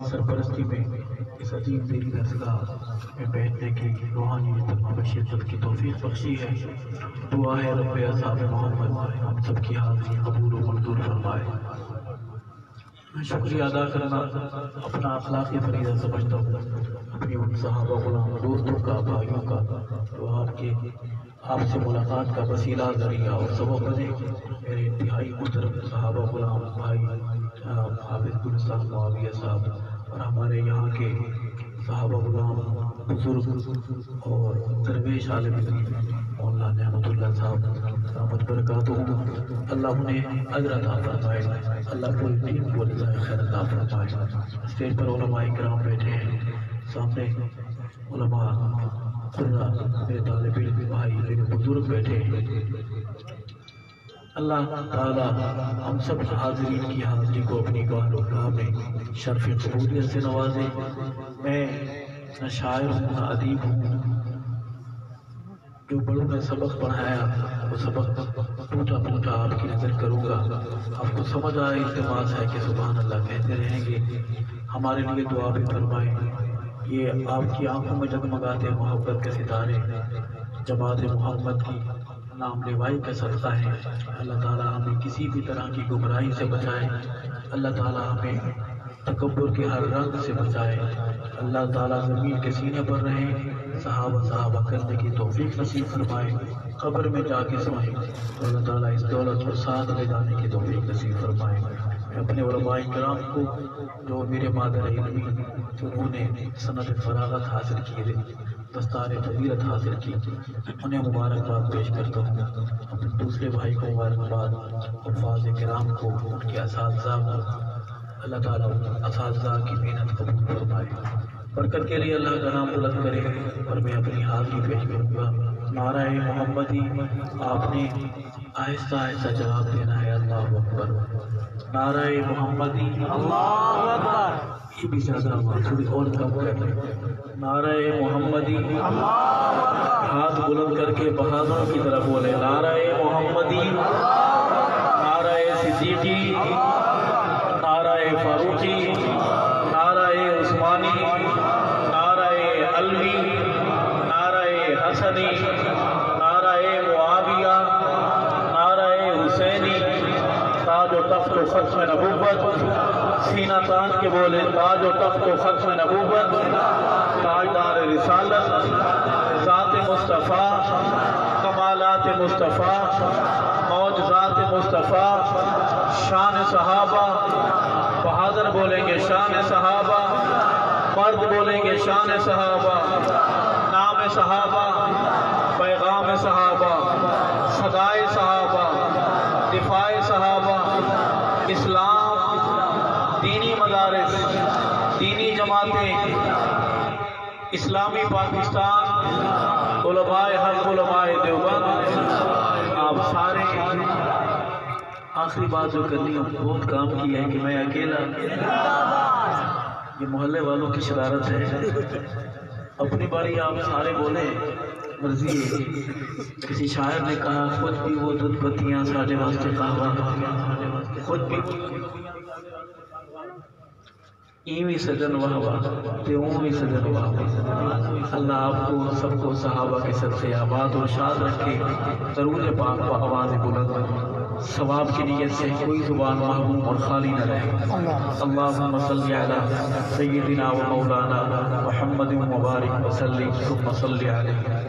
سرپرستی میں اس عظیم دلی درسگاہ میں بیٹھنے کی روحانی اجتماع میں شرکت کی توفیق بخشی ہے۔ دعا ہے رب اصحاب محمد ہم سب کی حاضری قبول و منظور فرمائے۔ میں شکریہ ادا کرنا اپنا اخلاقی فریضہ سمجھتا ہوں، اپنی ان صحابہ غلام دوستوں کا، بھائیوں کا جو آپ سے ملاقات کا وسیلہ، ذریعہ اور سبب بنے۔ میرے انتہائی محترم صحابہ غلام بھائی حافظ بن صاحب معاویہ صاحب اور ہمارے یہاں کے صحابہ غلام بزرگ اور درویش عالم دین مولانا نعمت اللہ صاحب رحمت برکاتہ، اللہ انہیں اجر عطا فرمائے، اللہ پوری ٹیم کو جزائے خیر عطا فرمائے۔ اسٹیج پر علماء کرام بیٹھے ہیں، سامنے علماء قرہ میرے طالب علم بھائی میرے بزرگ بیٹھے ہیں۔ اللہ تعالیٰ ہم سب حاضرین کی حاضری کو اپنی گاہ میں شرف قبولیت سے نوازے۔ میں نہ شاعر ہوں نہ ادیب ہوں، جو بڑوں نے سبق پڑھایا وہ سبق ٹوٹا ٹوٹا آپ کی نظر کروں گا، آپ کو سمجھ آئے، التماس ہے کہ سبحان اللہ کہتے رہیں گے، ہمارے لیے دعا بھی فرمائیں۔ یہ آپ کی آنکھوں میں جگمگاتے محبت کے ستارے جماعت محمد کی نام لیوائی کا صدقہ ہے۔ اللہ تعالیٰ ہمیں کسی بھی طرح کی گمراہی سے بچائے، اللہ تعالیٰ ہمیں تکبر کے ہر رنگ سے بچائے، اللہ تعالیٰ زمین کے سینے پر رہیں، صحابہ کرنے کی توفیق نصیب فرمائے، قبر میں جا کے سوئیں تو اللہ تعالیٰ اس دولت کو ساتھ لے جانے کی توفیق نصیب فرمائے۔ میں اپنے علماء کرام کو جو میرے مادر علمی جنہوں نے سند فراغت حاصل کی، دستار فضیلت حاصل کی، انہیں مبارکباد پیش کرتا ہوں۔ اپنے دوسرے بھائی کو مبارکباد، حفاظ کرام کو، ان کے اساتذہ کو، اللہ تعالیٰ اساتذہ کی محنت قبول فرمائے، برکت کے لیے اللہ کا نام بلند کرے۔ اور میں اپنی حاضری پیش کروں گا۔ نعرہ محمدی آپ نے آہستہ آہستہ جواب دینا ہے، اللہ اکبر، نعرہ محمدی، اللہ اکبر، یہ بھی زیادہ تھوڑی اور کم کر لیں، نعرہ محمدی، ہاتھ بلند کر کے بہادروں کی طرف بولے، نعرہ محمدی، نعرہ صدیقی، نعرہ فاروقی، نعرہ عثمانی، نعرہ علوی، نعرہ حسنی، نعرہ معاویہ، نعرہ حسینی، تاج و تخت و ختم نبوت، سینہ تان کے بولے، تاج و تخت و ختم نبوت، تاجدار رسالت، ذات مصطفیٰ، کمالات مصطفیٰ، معجزات مصطفیٰ، شان صحابہ، بہادر بولیں گے شان صحابہ، مرد بولیں گے شان صحابہ، نام صحابہ، پیغام صحابہ، صدائے صحابہ، دفاع صحابہ، اسلام، دینی مدارس، دینی جماعتیں، اسلامی پاکستان، علماء حق، علماء دیوبند، آپ سارے آخری بات جو کرنی ہے، بہت کام کی ہے کہ میں اکیلا، یہ محلے والوں کی شرارت ہے، اپنی باری آپ سارے بولے، مرضی ہے۔ کسی شاعر نے کہا، خود بھی وہ دودھ پتیاں ساڑھے واسطے قہوہ، خود بھی ایویں سجن واہ واہ تے اویں سجن واہ واہ۔ اللہ آپ کو سب کو صحابہ کے صدقے آباد اور شاد رکھے، درود پاک با آواز بلند، ثواب کی نیت سے کوئی زبان محروم اور خالی نہ رہے۔ اللہم صلی علی سیدنا و مولانا محمد مبارک وسلم ثم صلی علیہ۔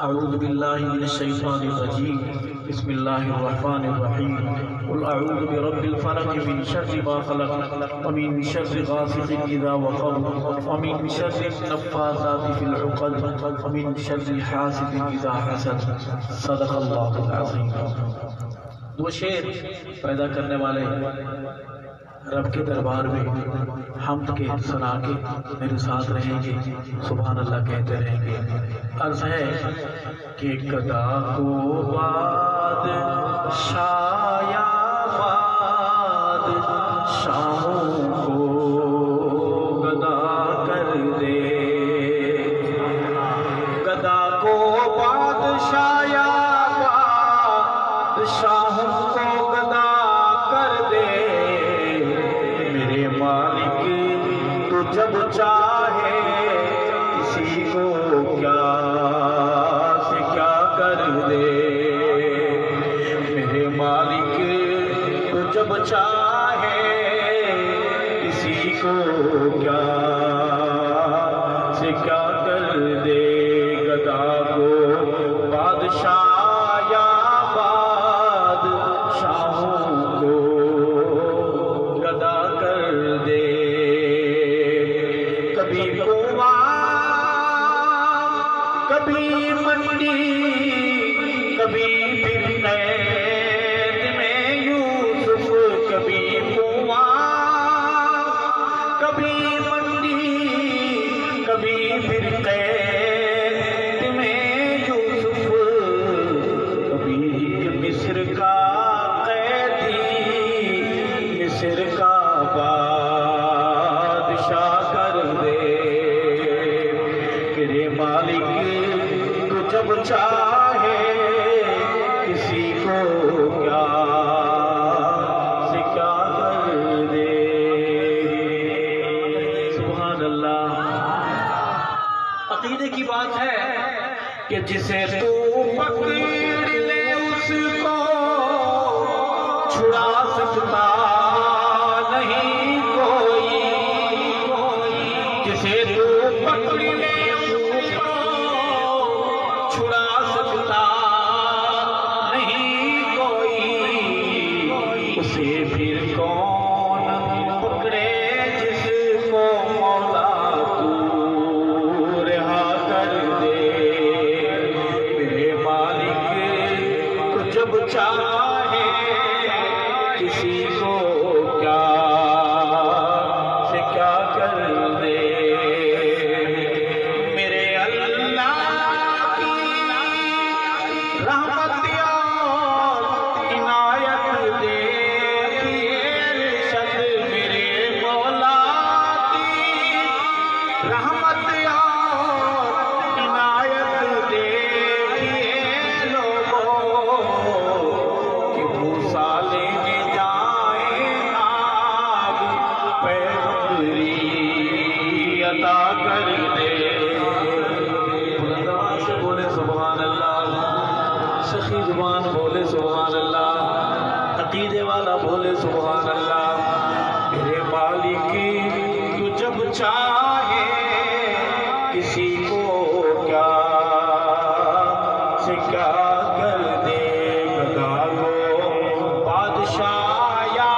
اعوذ باللہ من الشیطان الرجیم، بسم اللہ الرحمن الرحیم، قل اعوذ برب الفلق من شر ما خلق ومن شر غاسق اذا وقب ومن شر النفاثات في العقد ومن شر حاسد اذا حسد، صدق اللہ العظیم۔ دو شعر پیدا کرنے والے رب کے دربار میں حمد کے سنا کے میرے ساتھ رہیں گے، سبحان اللہ کہتے رہیں گے۔ عرض ہے کہ گدا کو باد شایا باد شاہوں کو گدا کر دے، گدا کو باد شایا باد شاہوں کو گدا کر دے، جب چاہے کسی کو کیا سے کیا کر دے میرے مالک تو جب چاہے کسی کو کیا سے کیا کر دے گدا کو بادشاہ یا بادشاہوں کو گدا کر دے کبھی کنواں کبھی منڈی کبھی پھر قید میں یوسف کبھی کنواں کبھی منڈی کبھی پھر قید میں یوسف کبھی مصر کا قیدی مصر کا بادشاہ کر دے میرے مالک تو جب چاہے کسی کو کیا سے کیا کر دے سبحان اللہ عقیدے کی بات ہے کہ جسے تو پکڑ لے اس کو چھڑا سکتا نہیں کوئی جسے تو پکڑ لے اس کو چھڑا سکتا نہیں کوئی اسے پھر کون پکڑے جس کو مولا تو رہا کر دے میرے مالک تو جب چاہے کسی کو کیا سے کیا کر دے میرے اللہ کی رحمت اور عنایت دیکھیے ارشد میرے مولا کی رحمت اور عنایت دیکھیے لوگوں کہ موسیٰ لینے جائیں آگ پیغمبری عطا کر دے بلند آواز سے بولے سبحان اللہ سخی زبان بولے سبحان اللہ عقیدے والا بولے سبحان اللہ میرے مالک تو جب چاہے کسی کو کیا سے کیا کر دے گدا کو بادشاہ یا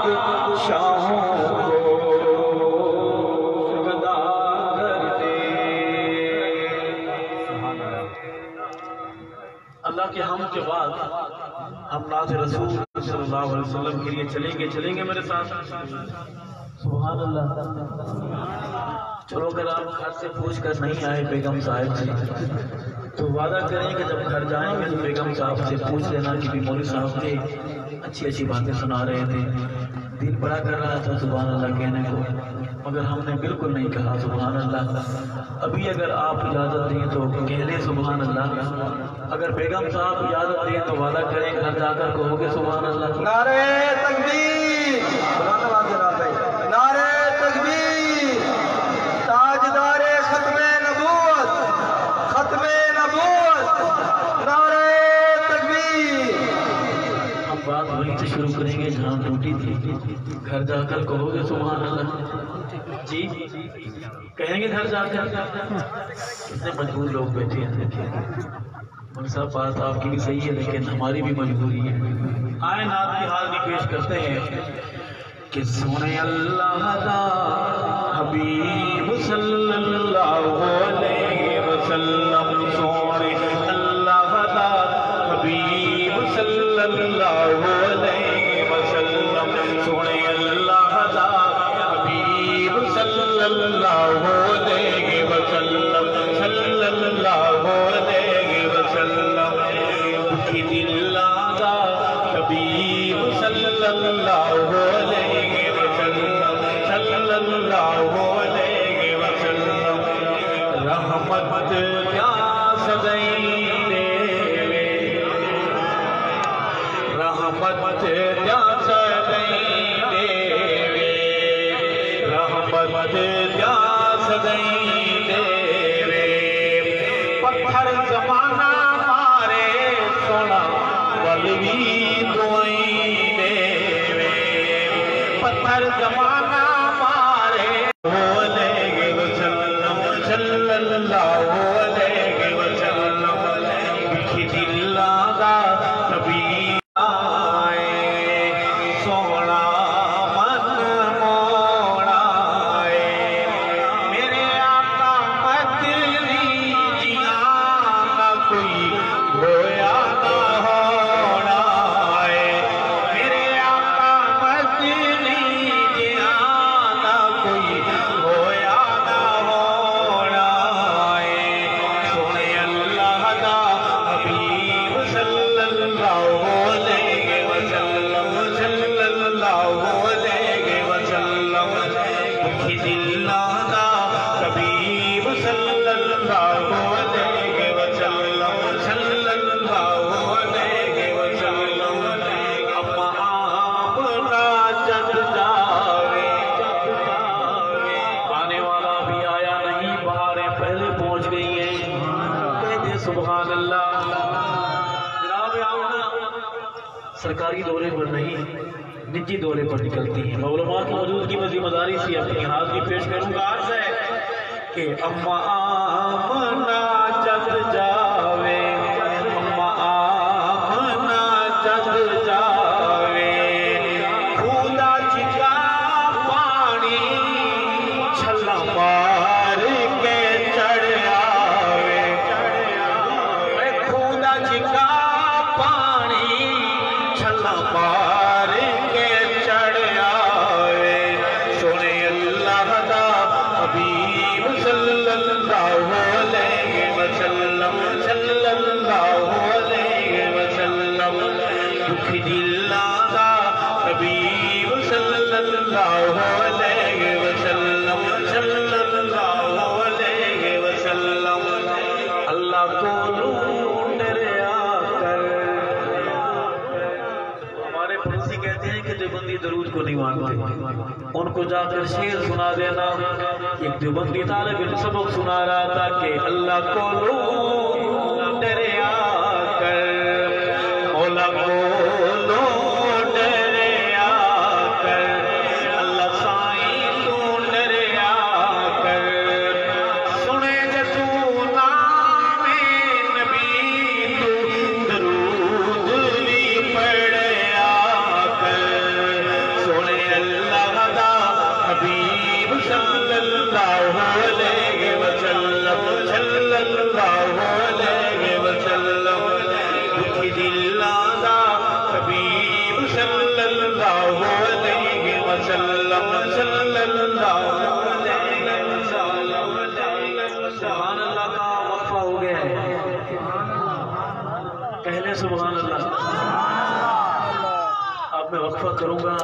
بادشاہوں کو گدا کر دے اللہ کے حمد کے بعد ہم نعت رسول صلی اللہ علیہ وسلم کے لیے چلیں گے میرے ساتھ سبحان اللہ چلو اگر آپ گھر سے پوچھ کر نہیں آئے بیگم صاحب سے تو وعدہ کریں کہ جب گھر جائیں گے تو بیگم صاحب سے پوچھ لینا کہ بھی مولوی صاحب تھے اچھی باتیں سنا رہے تھے دل بڑا کر رہا تھا سبحان اللہ کہنے کو مگر ہم نے بالکل نہیں کہا سبحان اللہ ابھی اگر آپ اجازت دیں تو کہہ لیں سبحان اللہ اگر بیگم صاحب اجازت دیں تو وعدہ کریں گھر جا کر کہو گے سبحان اللہ نعرہ تکبیر نعرہ تکبیر تاجدار ختم نبوت نعرہ تکبیر ہم بات وہیں سے شروع کریں گے جہاں ٹوٹی تھی گھر جا کر کہو گے سبحان اللہ جی کہیں گے گھر جا کر کتنے مجبور لوگ بیٹھے ہیں مگر صاحب بات آپ کی بھی صحیح ہے لیکن ہماری بھی مجبوری ہے آئے نعت کی حال بھی پیش کرتے ہیں کہ سونے اللہ دا حبیب صلی اللہ علیہ وسلم سونے اللہ دا حبیب صلی اللہ علیہ وسلم سونے اللہ دا حبیب صلی اللہ علیہ وسلم صلی اللہ علیہ وسلم کی دل دا حبیب صلی اللہ علیہ وسلم صلی اللہ علیہ وسلم رحمت کیا پتھر زمانہ مارے علیہ وسلم صلی اللہ علیہ وسلم بکھی دل دا نبی آئے سونا من موڑا آئے میرے آقا مدنی جیانا کوئی گویا نہ ہونا آئے میرے آقا مدنی جیانا کوئی گویا نہ ہونا آئے سونے اللہ دا حبیب صلی اللہ علیہ وسلم صلی اللہ علیہ وسلم بکھی دل دا حبیب صلی اللہ علیہ وسلم صلی اللہ علیہ وسلم اما آپ راجت جاوے آنے والا بھی آیا نہیں بہاریں پہلے پہنچ گئی ہیں کہتے سبحان اللہ جناب آؤنا سرکاری دورے پر نہیں نجی دورے پر نکلتی ہیں علماء کی موجودگی میں ذمہ داری سے اپنی حاضری پیش کروں گا عرض ہے کہ اما آمنا جد جاوے اما آمنا جد جاوے خدا چکا پانی چھلا مار کے چڑھ آوے خدا چکا پانی چھلا مار کے چڑھ آوے سونے اللہ دا حبیب صلی اللہ علیہ وسلم صلی اللہ علیہ وسلم دکھ دل دا حبیب صلی اللہ علیہ وسلم صلی اللہ علیہ وسلم اللہ کو ڈریا کر ہمارے پڑوسی کہتے ہیں کہ دیوبندی درود کو نہیں مانتے ان کو جا کر شعر سنا دینا ایک دیوبندی طالب علم سبق سنا رہا تھا کہ اللہ کو ڈریا کر مولا کو ڈریا کر اللہ سائیں تو ڈریا کر سنے جے تو نام نبی تو درود بھی پڑھیا کر سنے اللہ دا حبیب صلی اللہ علیہ وسلم صلی اللہ علیہ وسلم دکھ دل دا حبیب صلی اللہ علیہ وسلم صلی اللہ علیہ وسلم سبحان اللہ کا وقفہ ہو گیا ہے کہنے سبحان اللہ اب میں وقفہ کروں گا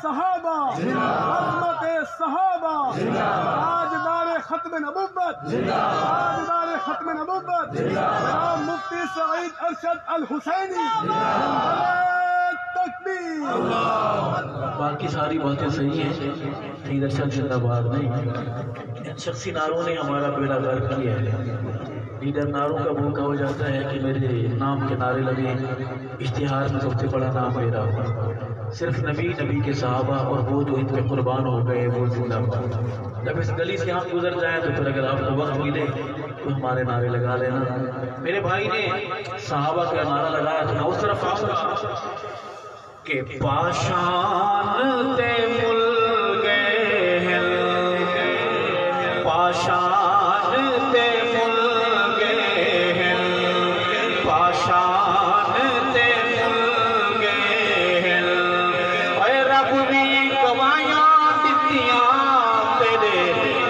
صحابہ عظمت صحابہ تاجدار ختم نبوت تاجدار ختم نبوت جناب مفتی سعید ارشد الحسینی تکبیر باقی ساری باتیں صحیح ہیں سید ارشد زندہ باد نہیں ان شخصی نعروں نے ہمارا بیڑا غرق کیا ہے لیڈر نعروں کا بھوکا ہو جاتا ہے کہ میرے نام کے نعرے لگے اشتہار میں سب سے بڑا نام میرا ہوا صرف نبی کے صحابہ اور وہ جو ان پہ قربان ہو گئے وہ زندہ باد جب اس گلی سے ہم گزر جائیں تو پھر اگر آپ کو وقت ملے تو ہمارے نعرے لگا لینا میرے بھائی نے صحابہ کا نعرہ لگایا تو میں اس طرف آؤں گا کہ پاشان تے مل گئے ہیں پاشان تے مل گئے ہیں پاشان تے مل گئے ہیں اے رب بھی گواہیاں دتیاں تیرے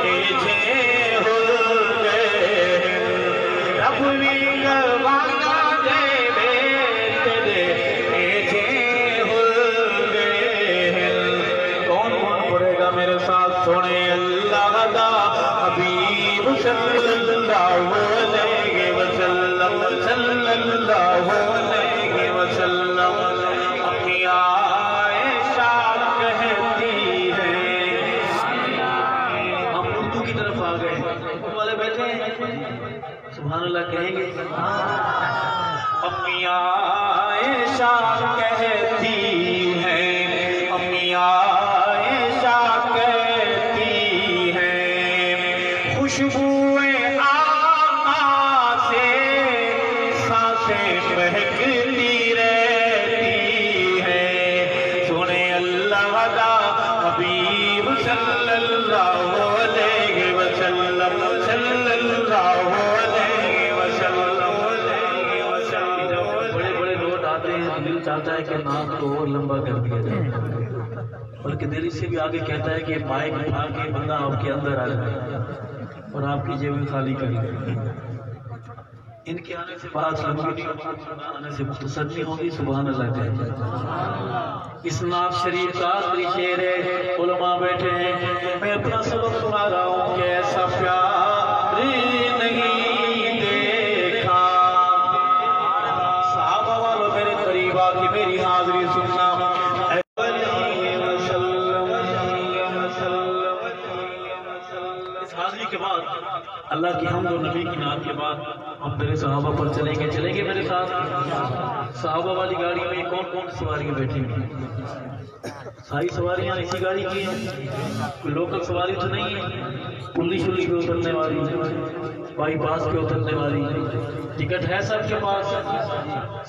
ایجے ہو گئے ہیں رب بھی گواہیاں دے تیرے ایجے میرے ساتھ سنے اللہ دا حبیب صلی اللہ علیہ وسلم صلی اللہ علیہ وسلم اپنی عائشہ کہتی ہے ہم اردو کی طرف آ گئے والے بیٹھے ہیں سبحان اللہ کہیں گے امی عائشہ کہتی ہیں، امی عائشہ کہتی ہیں، خوشبوئے آقا سے سانسیں مہکتی رہتی ہیں، سنے اللہ دا حبیب صلی اللہ علیہ وسلم، صلی اللہ علیہ وسلم۔ بڑے بڑے لوگ آتے ہیں، دل چاہتا ہے کہ نام کو اور لمبا کر دیا جائے، بلکہ دل سے بھی آگے کہتا ہے کہ مائک اٹھا کے بندہ آپ کے اندر آ جائے اور آپ کی جیبیں خالی کر لیں۔ ان کے آنے سے بات لمبی نہیں ہوگی، آنے سے مختصر نہیں ہوگی، سبحان اللہ کہتے ہیں۔ اس نعت شریف کا آخری شعر ہے، علماء بیٹھے ہیں، میں اپنا سبق سنا رہا ہوں کہ ایسا پیار نہیں دیکھا۔ صحابہ والوں میرے قریب آ کے میری حاضری سننا۔ اس حاضری کے بعد اللہ کی حمد و نبی کی نعت کے بعد ہم میرے صحابہ پر چلیں گے میرے ساتھ۔ صحابہ والی گاڑی میں کون کون سواریاں بیٹھی ہیں؟ ساری سواریاں اسی گاڑی کی ہیں، کوئی لوکل سواری تو نہیں ہے، پلی شلی پہ اترنے والی، بائی پاس پہ اترنے والی، ٹکٹ ہے سب کے پاس؟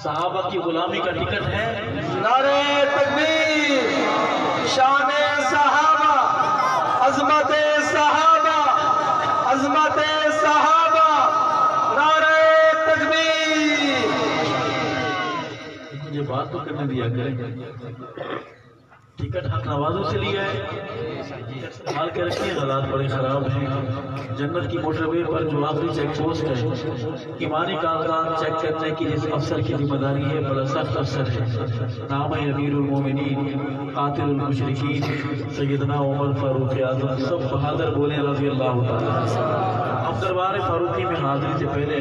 صحابہ کی غلامی کا ٹکٹ ہے؟ نعرہ تکبیر، شان صحابہ، عظمت صحابہ، عظمت صحابہ، نعرہ تکبیر۔ مجھے بات تو کرنے دیا کریں، ٹکٹ حق نوازوں سے لیا ہے، استعمال کے رکھیں، حالات بڑے خراب ہیں۔ جنت کی موٹر وے پر جو آخری چیک پوسٹ ہے، ایمانی کاغذات چیک کرنے کی جس افسر کی ذمہ داری ہے، بڑا سخت افسر ہے، نام ہے امیر المومنین قاتل المشرکین سیدنا عمر فاروق اعظم، سب بہادر بولیں رضی اللہ تعالیٰ۔ ہم دربار فاروقی میں حاضری سے پہلے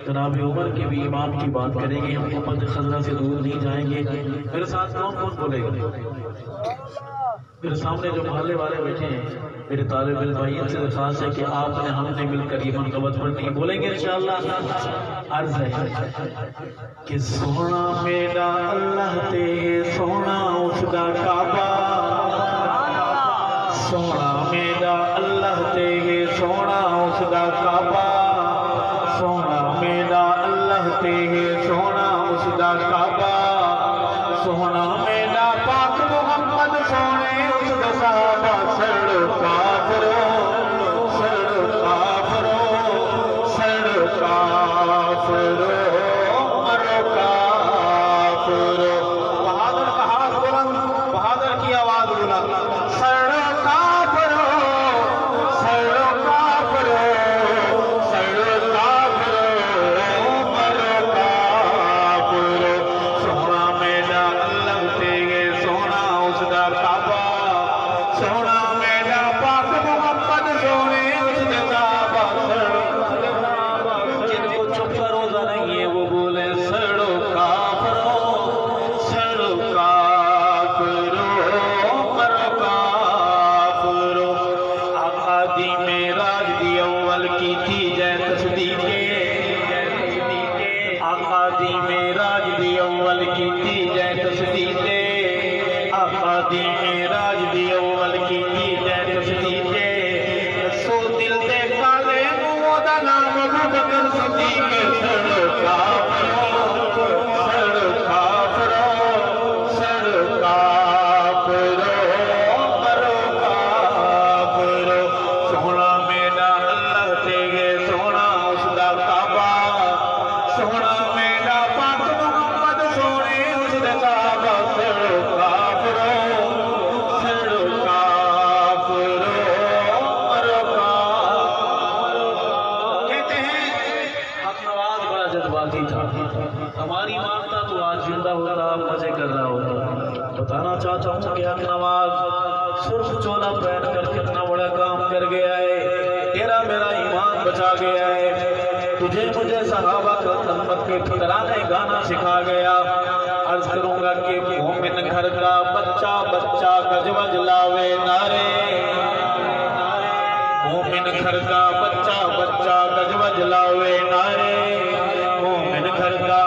جناب عمر کے بھی امام کی بات کریں گے، ہم امت خضرہ سے دور نہیں جائیں گے۔ میرے ساتھ کون کون بولے گا؟ میرے سامنے جو محلے والے بیٹھے ہیں، میرے طالب علم بھائیوں سے درخواست ہے کہ آپ نے ہم نے مل کر یہ منقبت پڑھنی ہے، بولیں گے انشاءاللہ۔ عرض ہے کہ سونا میرا اللہ تے سونا اس دا کعبہ، سونا میرا اللہ تے سونا اس دا کعبہ، سونا میرا اللہ تے سونا اس دا کعبہ، سونا میرا پاک محمد سونے اس دا صحابہ، سڑ کافرو سڑ کافرو سڑ کافرو مرو کافرو۔ بہادر کا ہاتھ بلند، بہادر کی آواز بلند، سڑ کافرو سڑ کافرو سڑ کافرو مرو کافرو، سونا میرا اللہ تے سونا اس دا کعبہ، سونا میرا پاک محمد سونے اس دا کعبہ، جن کو چپ کا روزہ نہیں ہے وہ بولے سڑو کافرو سڑو کافرو مرو کافرو۔ آقا دی معراج دی اول کی تھی جے تصدیقے، آقا دی معراج دی اول کی تھی جے تصدیقے، آقا دی معراج دی اول کی تھی جے تصدیقے، سو دل دے کالے نو دا نام ابو بکر صدیق، سڑ کافرو سڑ کافرو سڑ کافرو مرو کافرو، سونا میرا اللہ تے سونا اس دا کعبہ، سونا میرا پاک محمد سونے اس دا کعبہ، سڑ کافرو سڑ کافرو مرو کافرو۔ کہتے ہیں حق نواز بڑا جذباتی تھا، ہماری مانتا تو آج زندہ ہوتا، مزے کر رہا ہوتا۔ بتانا چاہتا ہوں کہ حق نواز سرخ چولا پہن کر کتنا بڑا کام کر گیا ہے، تیرا میرا ایمان بچا گیا ہے، تجھے مجھے صحابہ کا خدمت کے ٹھکرانے گانا سکھا گیا۔ عرض کروں گا کہ مومن گھر کا بچہ بچہ گجوج لاوے نعرے، مومن گھر کا بچہ بچہ گجوج لاوے نعرے، مومن گھر کا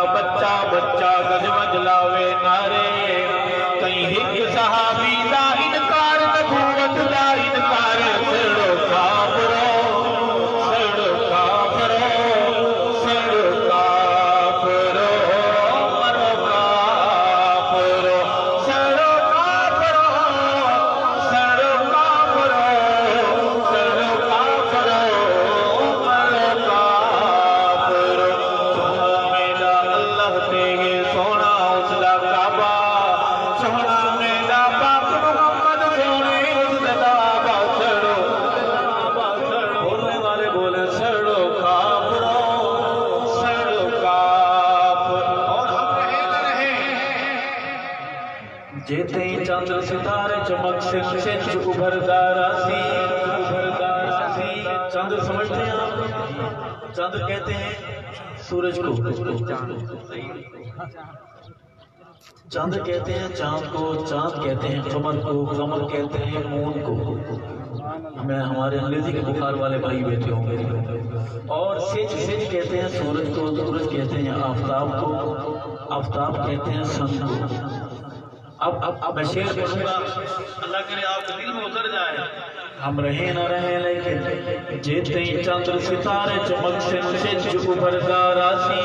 جیتے ہی چاند ستارے چمک سے جو ابھردارا سی چاند سمجھتے ہیں آپ؟ چاند کہتے ہیں سورج کو، چاند کہتے ہیں چاند کو، چاند کہتے ہیں قمر کو، قمر کہتے ہیں مون کو. ہمیں ہمارے انگریزی کے بخار والے بھائی بیٹھے ہوں گے. اور سج کہتے ہیں سورج کو، سورج کہتے ہیں آفتاب کو، آفتاب کہتے ہیں سن کو. اب میں شعر پڑھوں گا، اللہ کرے آپ کے دل میں اتر جائے. ہم رہیں نہ رہیں لیکن جیتے ہی چاند ستارے چمک سے جو ابھردارا سی،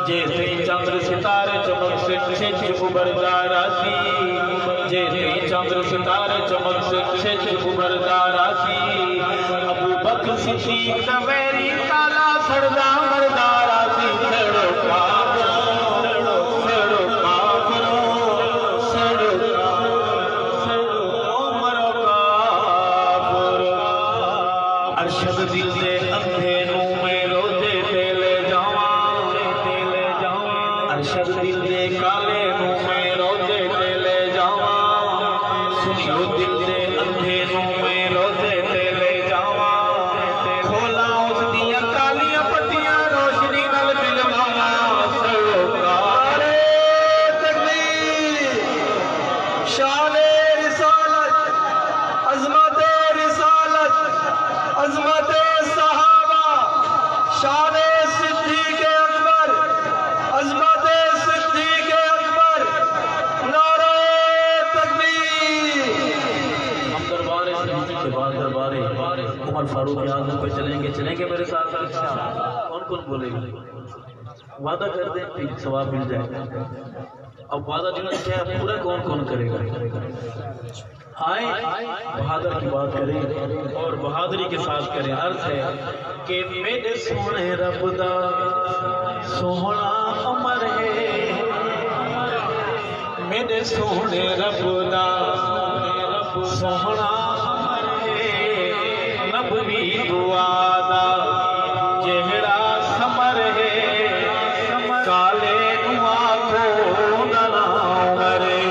جیتے ہی چاند ستارے چمک سے جو ابھردارا سی، جیتے ہی چاند ستارے چمک سے جو ابھردارا سی. ابو بکر صدیق کا میری کالا سردہ مردارا سی. سڑو ارشد دل دے اندھے نو میں روزے تیلے جاواں، ارشد دل دے کالے نو میں روزے تیلے جاواں. سنیو دل دے اندھے نو میں روزے تیلے جاواں. کھولا اس دیاں کالیاں پٹیاں روشنی نال بلواواں. سروکار تکبیر، شان رسالت، عظمت رسالت، عظمت صحابہ، شان صدیق اکبر، عظمت صدیق اکبر. نعرہ تکبیر. ہم دربار شریف کے بعد دربار عمر فاروق اعظم پہ چلیں گے میرے ساتھ. کون کون بولے گا؟ وعدہ کر دیں کہ ثواب مل جائے. اب وعدہ دینا کیا ہے، پورا کون کون کرے گا؟ آئیں بہادر کی بات کریں اور بہادری کے ساتھ کریں. عرض ہے کہ میرے سونے رب دا سونا عمر ہے، میرے سونے رب دا سونا عمر ہے. نبوی دعا دا جہڑا سمر ہے، کالے دعا کو دنا عمر ہے.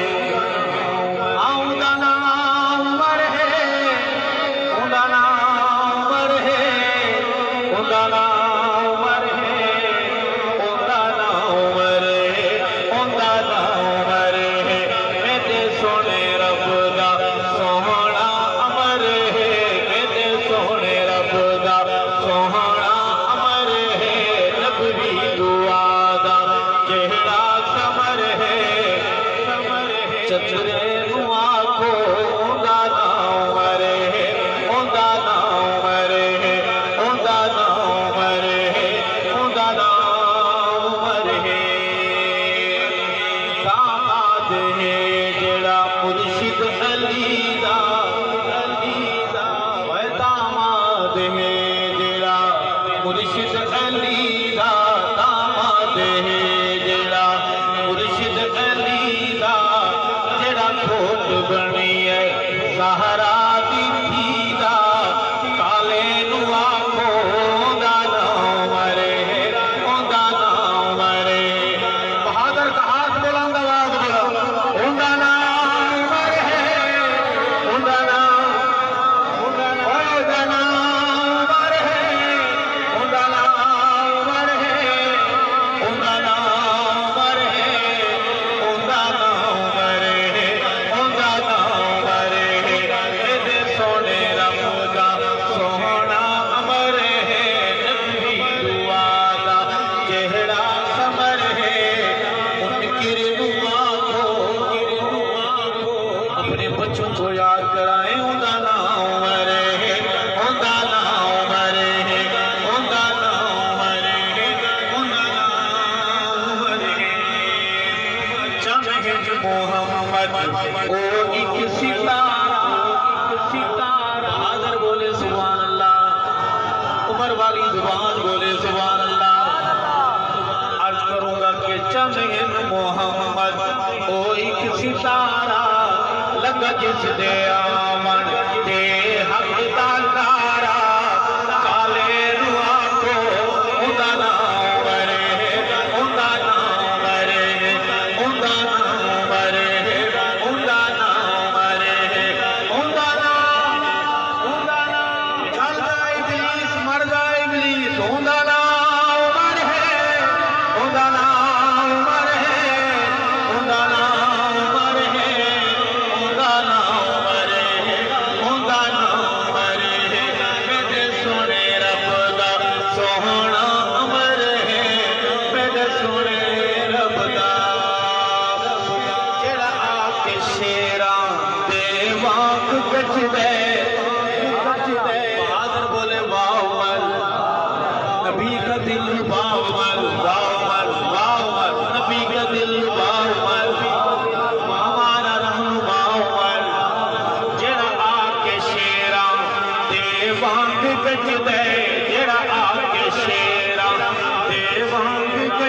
جس دے آمن دے حق دا تارا کالے دعا کو خدا نام مرے، خدا نام مرے، خدا نام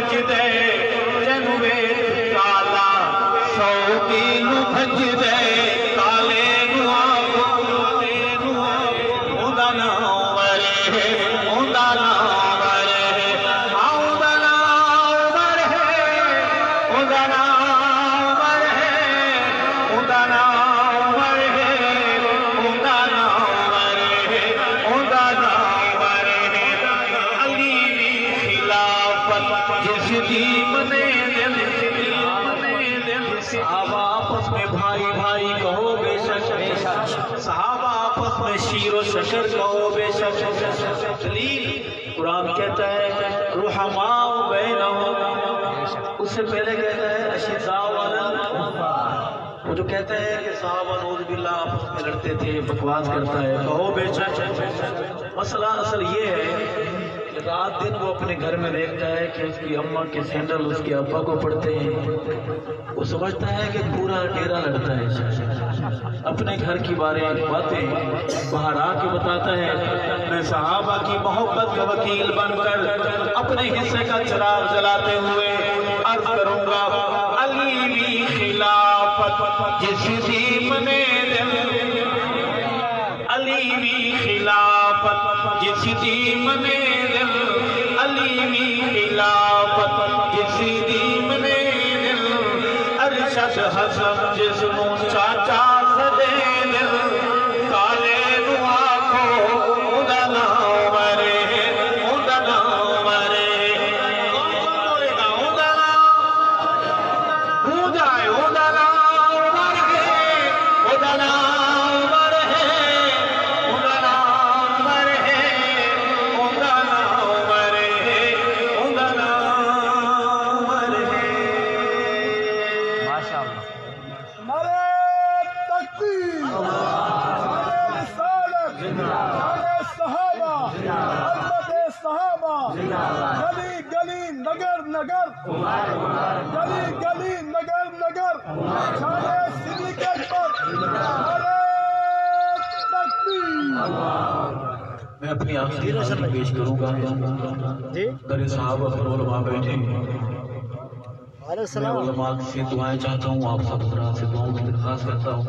بچ دے جنوے کالا سعودی نو بھج دے کالے نو آگو اوندا نام ورے اوندا نام ورے اوندا نام ورے اوندا نام ورے اوندا نام ورے اوندا نام ورے اوندا نام ورے علی دی خلافت جس دی منے دل صحابہ آپس میں بھائی بھائی کہو بے شک صحابہ آپس میں شیر و شکر کہو بے شک دلیل قرآن کہتا ہے رحماء بینہم اس سے پہلے کہتا ہے اشداء علی الکفار وہ جو کہتا ہے کہ صحابہ نعوذ باللہ آپس میں لڑتے تھے بکواس کرتا ہے کہو بے شک مسئلہ اصل یہ ہے کہ رات دن وہ اپنے گھر میں دیکھتا ہے کہ اس کی اماں کے سینڈل اس کے ابا کو پڑھتے ہیں وہ سمجھتا ہے کہ پورا ڈیرا لڑتا ہے اپنے گھر کی باتیں باہر آ کے بتاتا ہے میں صحابہ کی محبت کا وکیل بن کر اپنے حصے کا چراغ جلاتے ہوئے عرض کروں گا علی بھی خلافت جس دی منے دل علی بھی خلافت جس دی منے دل علی بھی خلافت جس دی منے دل ارشد حسن جس نو چاچا سدے دل کالے نو آکھو اوندا نام ورے اوندا نام ورے اوندا نام ہو جائے اوندا نام ورے اوندا نام ورے اوندا نام ورے اوندا نام ورے اوندا نام ورے ماشاءاللہ نعرہ تکبیر نعرہ رسالت نعرہ صحابہ عظمت صحابہ گلی گلی نگر نگر گلی گلی نگر نگر شان صدیق اکبر نعرہ تکبیر میں اپنی آخری نظر پیش کروں گا در صحابہ پر علماء بیٹھے میں علماء سے دعائیں چاہتا ہوں آپ سب حضرات سے دعاؤں کی درخواست کرتا ہوں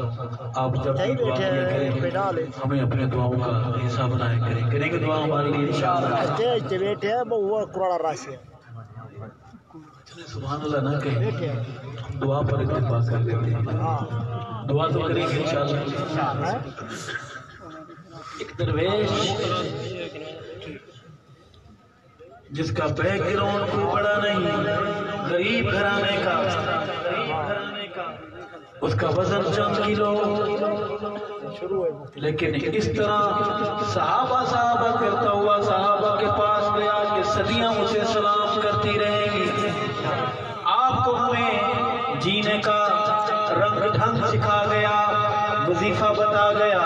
آپ جب بھی دعا کیا کریں ہمیں اپنے دعاؤں کا حصہ بنائے کریں گے دعا ہمارے لیے انشاءاللہ سبحان اللہ نہ کہیں دعا پر اتفاق کر لیتے ہیں دعا تو کریں گے انشاءاللہ ایک درویش جس کا بیک گراؤنڈ کوئی بڑا نہیں غریب گھرانے کا اس کا وزن چند کلو لیکن اس طرح صحابہ کرتا ہوا صحابہ کے پاس گیا کہ صدیاں اسے سلام کرتی رہیں گی آپ کو ہمیں جینے کا رنگ ڈھنگ سکھا گیا وظیفہ بتا گیا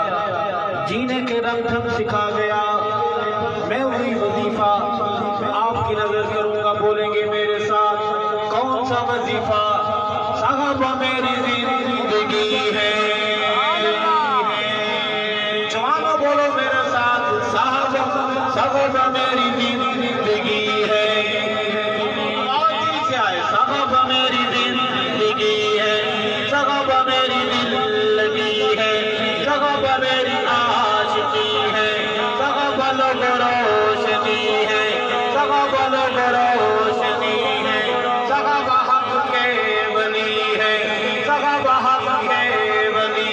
جینے کے رنگ ڈھنگ سکھا گیا میں وہی وظیفہ آپ کی نظر کروں گا بولیں گے میرے ساتھ کون سا وظیفہ صحابہ میری زندگی ہے جوانوں بولو میرے ساتھ صحابہ میری زندگی ہے صحابہ میری زندگی ہے صحابہ میری زندگی ہے صحابہ میری عاشقی ہے صحابہ لوگ روشنی ہے صحابہ لوگ روشنی ہے صحابہ حق کے ولی ہے صحابہ حق کے ولی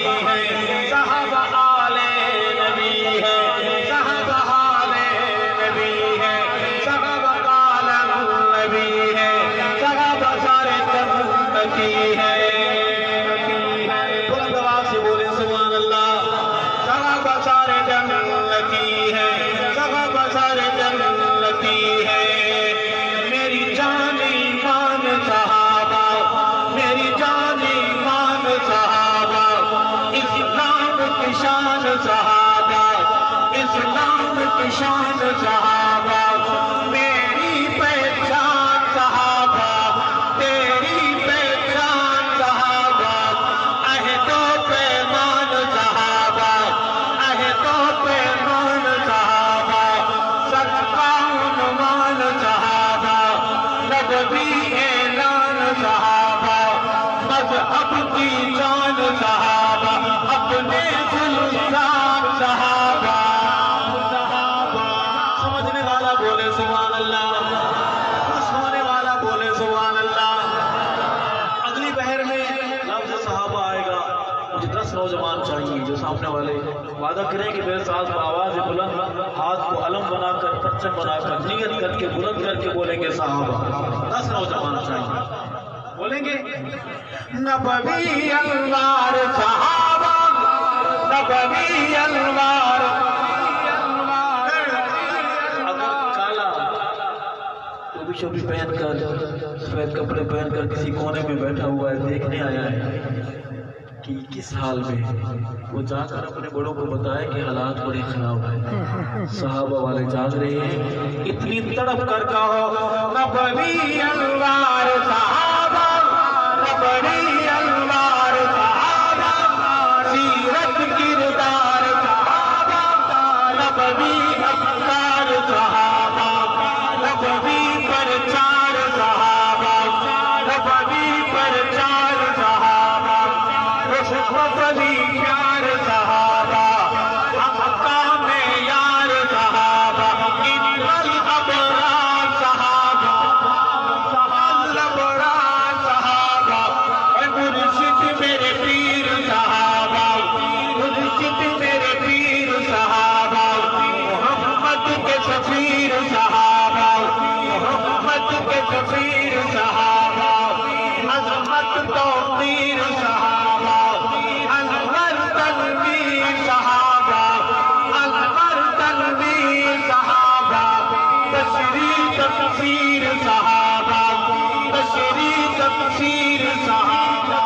والے وعدہ کریں کہ میرے ساتھ آواز بلند ہاتھ کو علم بنا کر پرچم بنا کر نیت کر کے بلند کر کے بولیں گے صحابہ. 10 نوجوان چاہیے بولیں گے نبوی انوار صحابہ نبوی انوار. اگر کالا ٹوپی شوپی پہن کر سفید کپڑے پہن کر کسی کونے میں بیٹھا ہوا ہے دیکھنے آیا ہے کہ کس حال میں وہ جا کر اپنے بڑوں کو بتائے کہ حالات بڑے خراب ہیں. صحابہ والے جاگ رہے ہیں اتنی تڑپ کر کہو نبوی انوار صحابہ نبوی انوار صحابہ سیرت کردار صحابہ نبوی افکار صحابہ نبوی پرچار صحابہ نبوی پرچار صحابہ رشفلی پیار صحابہ مقام یار صحابہ ان الابرار صحابہ الابرار صحابہ اے مرشد میرے پیر صحابہ مرشد میرے پیر صحابہ محمد کے سفیر صحابہ محمد کے سفیر صحابہ عظمت توقیر صحابہ انور تنویر صحابہ انور تنویر صحابہ تشریح تفسیر صحابہ تشریح تفسیر صحابہ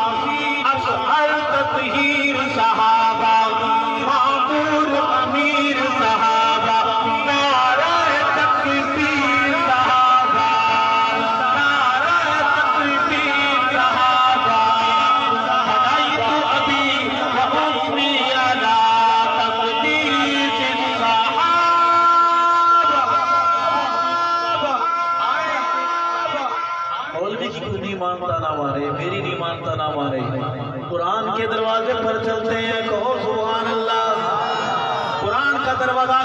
اصحر تطہیر صحابہ معمور امیر صحابہ نعرہ تکبیر صحابہ نعرہ تکبیر صحابہ ہدایت ابی و امی علی تقدیس الصحابہ. مولوی کی کوئی نہیں مانتا نہ مارے میری نہیں مانتا نہ مارے قرآن کے دروازے پر چلتے ہیں کہو سبحان اللہ. قرآن کا دروازہ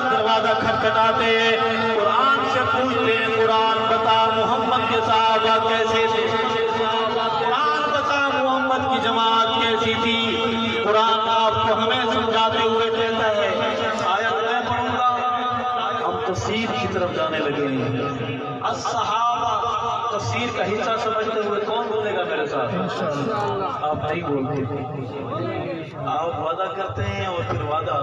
کھٹکھٹاتے ہیں قرآن سے پوچھتے ہیں قرآن بتا محمد کے صحابہ کیسے تھے قرآن بتا محمد کی جماعت کیسی تھی. قرآن آپ کو ہمیں سمجھاتے ہوئے کہتا ہے آیت میں پڑھوں گا ہم تفسیر کی طرف جانے لگے ہیں. الصحابہ تفسیر کا حصہ سمجھتے ہوئے کون بولے گا میرے ساتھ؟ آپ نہیں بولتے آپ وعدہ کرتے ہیں اور پھر وعدہ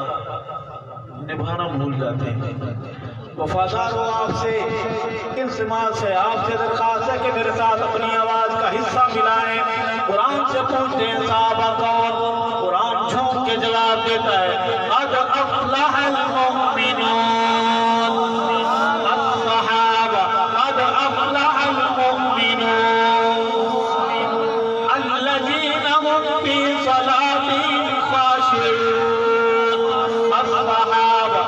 نبھانا بھول جاتے ہیں. وفادار ہو آپ سے التماس ہے آپ سے درخواست ہے کہ میرے ساتھ اپنی آواز کا حصہ ملائیں. قرآن سے پوچھتے ہیں صحابہ کون قرآن جھوم کے جواب دیتا ہے قد افلح المؤمنون الصحابہ قد افلح المؤمنون الذين هم في صلاتهم خاشعون الصحابہ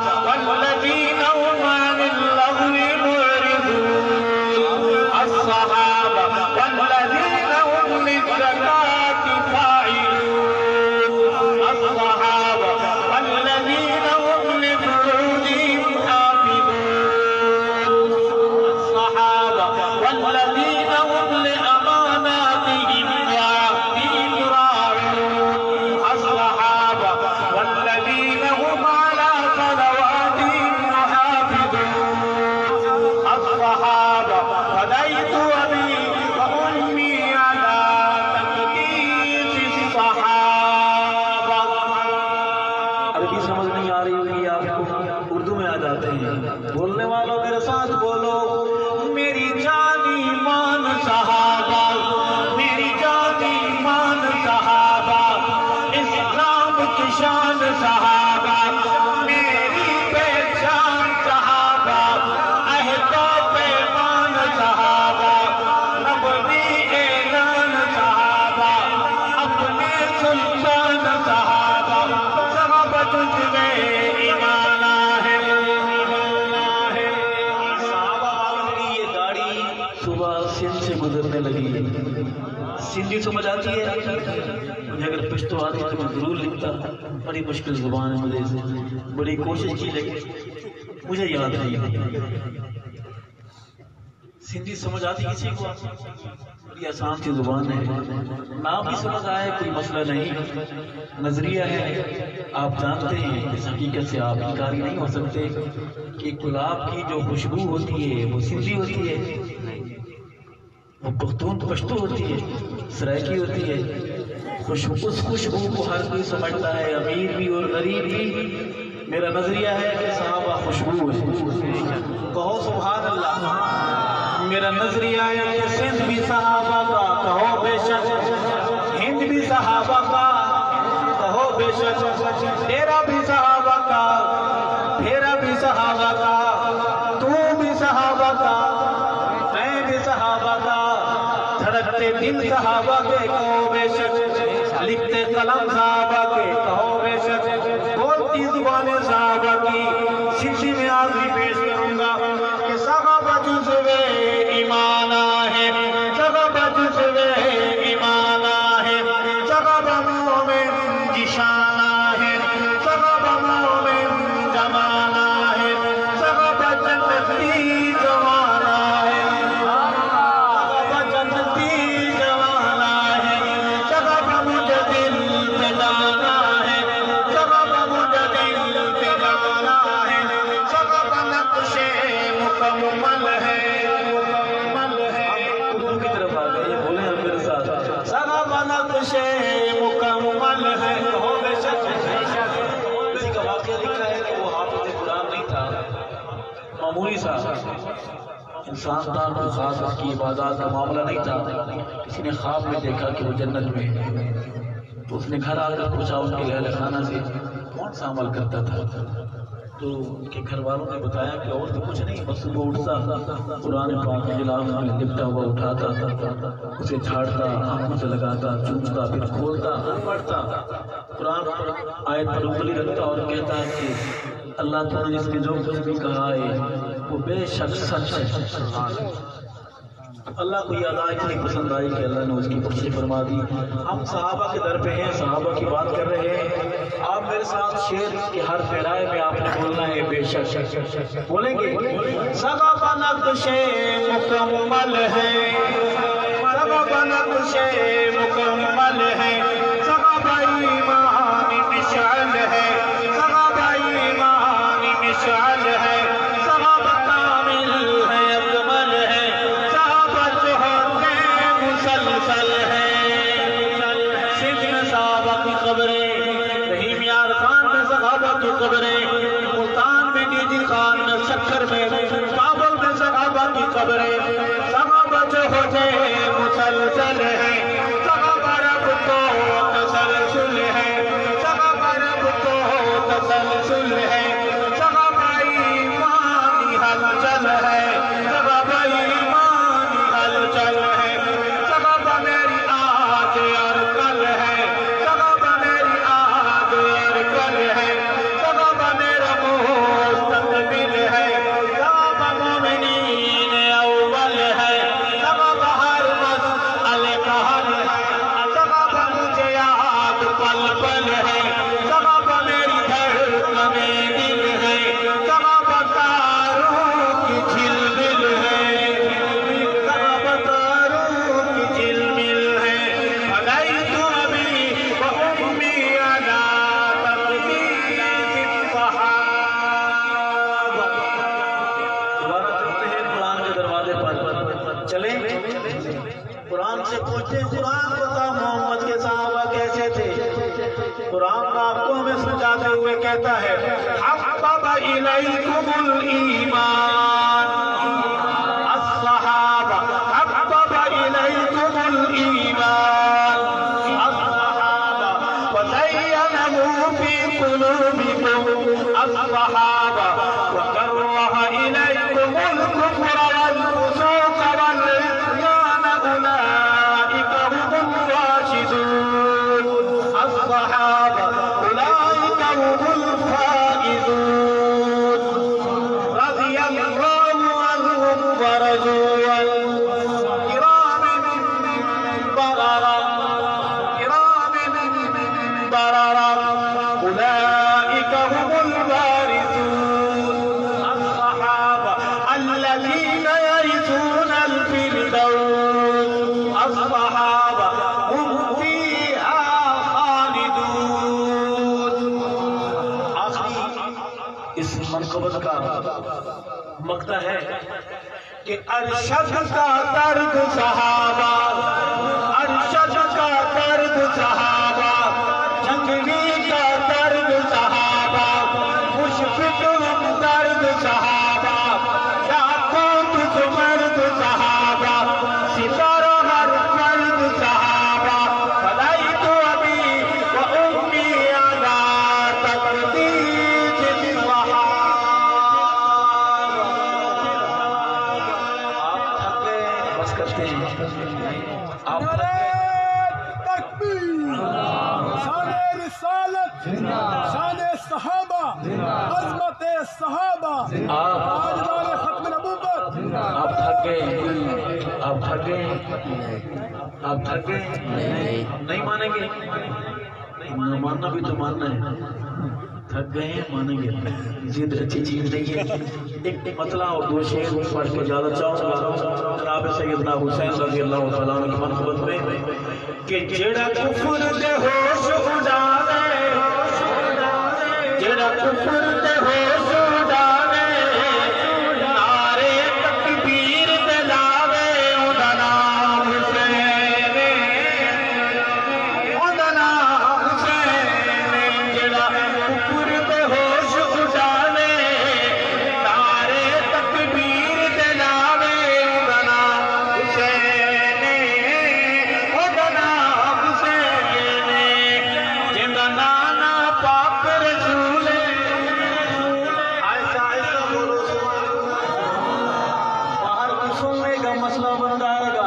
والذين هم عن اللغو معرضون الصحابہ والذين هم للزكاة فاعلون الصحابہ والذين هم لفروجهم حافظون الصحابہ والذين هم لأماناتهم وعهدهم راعون الصحابہ والذين هم على صلواتهم يحافظون الصحابہ فديت أبي وأمي على تقديس الصحابہ. عربی سمجھ نہیں آ رہی ہوگی آپ کو اردو میں آ جاتے ہیں بولنے والوں میرے ساتھ بولو میری جانی مان صحابہ میری جانی مان صحابہ اسلام کی شان صحابہ میری پہچان صحابہ عہد و پیمان صحابہ نبوی اعلان صحابہ اپنے سلطان صحابہ صحابہ تجھ میں ایمان ہے. صحابہ والوں کی یہ گاڑی صبح سندھ سے گزرنے لگی ہے. سندھی سمجھ آتی ہے مجھے اگر پشتو آتی تو میں ضرور لکھتا. بڑی مشکل زبان ہے مجھے بڑی کوشش کی لیکن مجھے یاد نہیں. سندھی سمجھ آتی کسی کو؟ یہ آسان سی زبان ہے، نام بھی سمجھ آئے کوئی مسئلہ نہیں، نظریہ ہے۔ آپ جانتے ہیں اس حقیقت سے آپ انکاری نہیں ہو سکتے کہ گلاب کی جو خوشبو ہوتی ہے وہ سندھی ہوتی ہے، وہ پختون پشتو ہوتی ہے، سرائکی ہوتی ہے۔ اس خوشبو کو ہر کوئی سمجھتا ہے، امیر بھی اور غریب بھی۔ میرا نظریہ ہے کہ صحابہ خوشبو ہے، کہو سبحان اللہ۔ میرا نظریہ ہے کہ سندھ بھی صحابہ کا، کہو بے شک، ہند بھی صحابہ کا، کہو بے شک، تیرا بھی صحابہ کا، تیرا بھی صحابہ کا، تو بھی صحابہ کا، میں بھی صحابہ کا، دھڑکتے دل صحابہ کے، کہو بے شک، لکھتے قلم صحابہ کے، کہو بے شک، بولتی زبانیں صحابہ کی۔ سلسلے میں آخری پیش کروں گا کہ صحابہ جزوے ایمان ہے، صحابہ جزوے ایمان ہے، صحابہ مومن کی شان ہے، صحابہ مومن زمانہ ہے، صحابہ جنتی زمانہ ہے، صحابہ جنتی زمانہ ہے، صحابہ مجھے دل پہ جانا ہے، صحابہ مجھے دل پہ جانا ہے، صحابہ نقش مکمل ہے، مکمل ہے۔ اردو کی طرف آ گئے، بولیں ہم میرے ساتھ، صحابہ نقش مکمل ہے، کہو بے شک۔ کسی کا واقعہ لکھا ہے کہ وہ حافظ قرآن نہیں تھا، معمولی سا انسان تھا، کوئی خاص اس کی عبادات کا معاملہ نہیں تھا۔ کسی نے خواب میں دیکھا کہ وہ جنت میں ہے، تو اس نے گھر آ کر پوچھا ان کے اہل خانہ سے کون سا عمل کرتا تھا، تو ان کے گھر والوں نے بتایا کہ اور تو کچھ نہیں، بس صبح اٹھتا، قرآن پاک کے غلاف میں لپٹا ہوا اٹھاتا، اسے جھاڑتا، آنکھوں سے لگاتا، چومتا، پھر کھولتا، پڑھتا، قرآن پر آیت پر انگلی رکھتا اور کہتا ہے کہ اللہ تعالیٰ نے جس نے جو کچھ بھی کہا ہے وہ بے شک سچ ہے۔ اللہ کو یہ ادا اتنی پسند آئی کہ اللہ نے اس کی بخشش فرما دی۔ ہم صحابہ کے در پہ ہیں، صحابہ کی بات کر رہے ہیں، آپ میرے ساتھ شعر کے ہر پھیرائے میں آپ نے بولنا ہے بے شک، بولیں گے؟ صحابہ نقش مکمل ہے، صحابہ نقش مکمل ہے، صحابہ ایمان مشعل ہے، صحابہ ایمان مشعل ہے، صحابہ کامل ہے، اکمل ہے، صحابہ جو ہوتے مسلسل ہے۔ سندھ میں صحابہ کی قبریں، رحیم یار خان میں صحابہ کی قبریں، ملتان میں نیدی خان میں، شکر میں، کابل میں صحابہ کی قبریں، صحابہ جو ہوتے مسلسل ہے، صحابہ رب کو تسلسل ہے، صحابہ رب کو تسلسل ہے، صحابہ ایمانی ہلچل ہے، صحابہ ایمانی ہلچل ہے، صحابہ میری آج اور کل ہے، صحابہ میری آج اور کل ہے، صحابہ میرا مستقبل ہے، صحابہ مومنین اول ہے، صحابہ ہر مسئلے کا حل ہے، صحابہ مجھے یاد پل پل ہے، صحابہ میری دھڑکنیں دل ہے، صحابہ تاروں کی جھلمل ہے، صحابہ تاروں کی جھلمل ہے، فدیت ابی و امی علی تقدیر الصحابہ۔ دوبارہ چلتے ہیں قرآن کے دروازے پر، چلیں قرآن سے پوچھتے ہیں، قرآن بتا محمد کے صحابہ کیسے تھے؟ قرآن آپ کو ہمیں سمجھاتے ہوئے کہتا ہے حبب الیکم الایمان الصحابہ، حبب الیکم الایمان الصحابہ، وزینہ فی قلوبکم الصحابہ، وکرہ الیکم الکفر والفسوق والعصیان، اولئک هم الراشدون الصحابہ، اولئک هم الفائزون رضی اللہ لفظ کا مقطع ہے کہ ارشد کا درد صحابہ، ارشد کا درد صحابہ، جنگلی کا درد صحابہ، مشفق درد صحابہ، لاکھوں کچھ مرد صحابہ، ستارہ ہر فرد صحابہ، فدیت ابی و امی علی تقدیس الصحابہ۔ بس کرتے ہیں آپ تکبیر، شان رسالت، شان صحابہ، عظمت صحابہ، تاجدار ختم نبوت۔ آپ تھک گئے، آپ تھک گئے، آپ تھک گئے، نہیں مانیں گے؟ نہ ماننا بھی تو ماننا ہے، تھک گئے ہیں مانیں گے، ضد اچھی چیز نہیں ہے۔ ایک مطلع اور دو شعر پڑھ کے زیادہ چاہوں گا جناب سیدنا حسین رضی اللہ تعالیٰ عنہ کی منقبت میں کہ جڑا کفر دے ہوش اڑاوے، جڑا کفر دے ہوش اڑاوے، نعرے تکبیر دے لاوے، اوندا نام حسین، اوندا نام حسین۔ جڑا کفر دے ہوش اڑاوے، نعرے تکبیر دے لاوے، اوندا نام حسین، اوندا نام حسین۔ جندا نانا پاک رسول، ایسا ایسا بولو باہر کی سننے کا مسئلہ بن جائے گا۔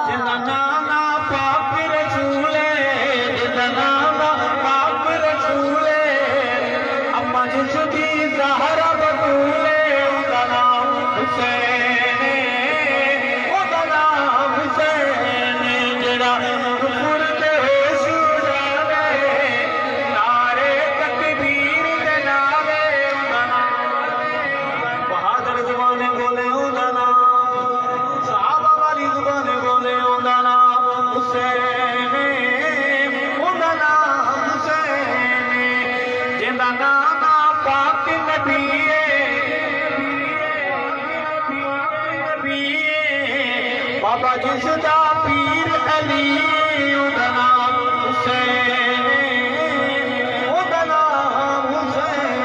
جندا نانا پاک رسول، جندا نانا پاک رسول، اما جس کی زہرا بطول، اوندا نام حسین، اوندا نام حسین۔ جڑا کفر دے ہوش اڑاوے، نعرے تکبیر دے لاوے، اوندا نام بہادر زبانیں بولے، اوندا نام صحابہ والی زبانیں بولے، اوندا نام حسین، اوندا نام حسین۔ جندا نانا پاک نبی بابا جس دا پیر علی، اوندا نام حسین، اوندا نام حسین۔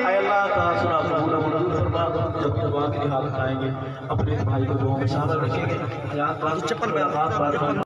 اے اللہ کا سنا قبول و منظور فرما، جب دعا کے حال کھائیں گے اپنے بھائی کو دعاؤں میں شامل رکھیں گے۔ چپل پہ ہاتھ